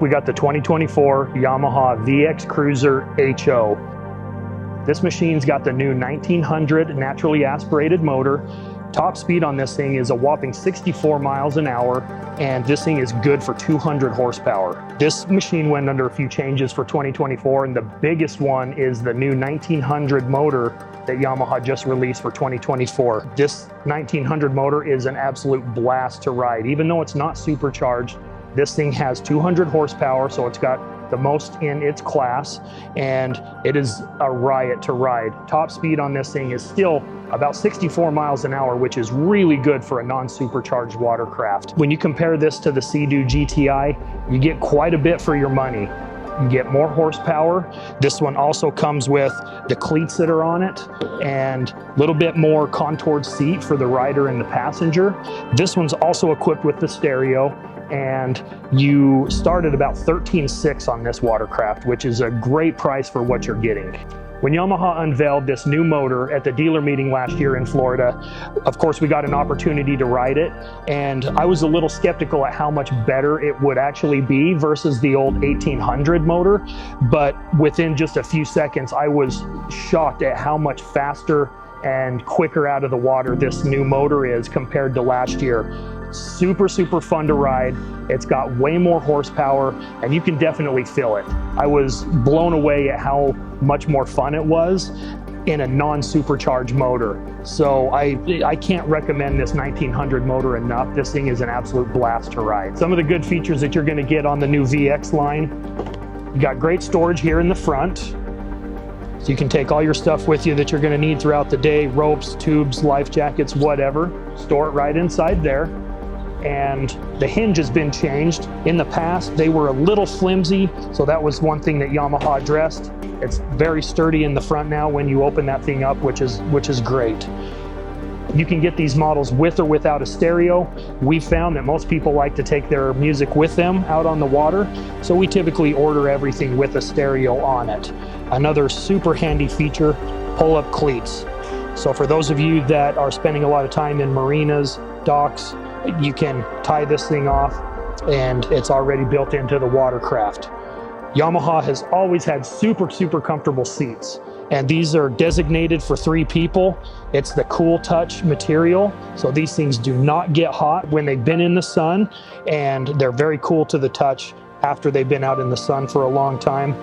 We got the 2024 Yamaha VX Cruiser HO. This machine's got the new 1900 naturally aspirated motor. Top speed on this thing is a whopping 64 miles an hour, and this thing is good for 200 horsepower. This machine went under a few changes for 2024, and the biggest one is the new 1900 motor that Yamaha just released for 2024. This 1900 motor is an absolute blast to ride. Even though it's not supercharged, this thing has 200 horsepower, so it's got the most in its class, and it is a riot to ride. Top speed on this thing is still about 64 miles an hour, which is really good for a non-supercharged watercraft. When you compare this to the Sea-Doo GTI, you get quite a bit for your money. You get more horsepower. This one also comes with the cleats that are on it and a little bit more contoured seat for the rider and the passenger. This one's also equipped with the stereo, and you start at about $13,600 on this watercraft, which is a great price for what you're getting. When Yamaha unveiled this new motor at the dealer meeting last year in Florida, of course we got an opportunity to ride it, and I was a little skeptical at how much better it would actually be versus the old 1800 motor, but within just a few seconds I was shocked at how much faster and quicker out of the water this new motor is compared to last year. Super fun to ride. It's got way more horsepower, and you can definitely feel it. I was blown away at how much more fun it was in a non-supercharged motor. So I can't recommend this 1900 motor enough. This thing is an absolute blast to ride. Some of the good features that you're going to get on the new VX line: you got great storage here in the front, so you can take all your stuff with you that you're going to need throughout the day: ropes, tubes, life jackets, whatever. Store it right inside there. And the hinge has been changed. In the past, they were a little flimsy, so that was one thing that Yamaha addressed. It's very sturdy in the front now when you open that thing up, which is great. You can get these models with or without a stereo. We found that most people like to take their music with them out on the water, so we typically order everything with a stereo on it. Another super handy feature: pull-up cleats. So for those of you that are spending a lot of time in marinas, docks, you can tie this thing off, and it's already built into the watercraft. Yamaha has always had super comfortable seats, and these are designated for 3 people. It's the Cool Touch material, so these things do not get hot when they've been in the sun, and they're very cool to the touch after they've been out in the sun for a long time.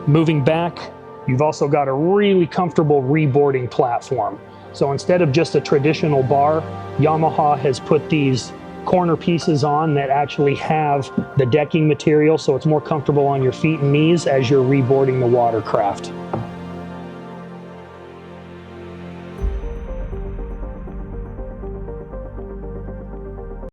Moving back, you've also got a really comfortable reboarding platform. So instead of just a traditional bar, Yamaha has put these corner pieces on that actually have the decking material, so it's more comfortable on your feet and knees as you're reboarding the watercraft.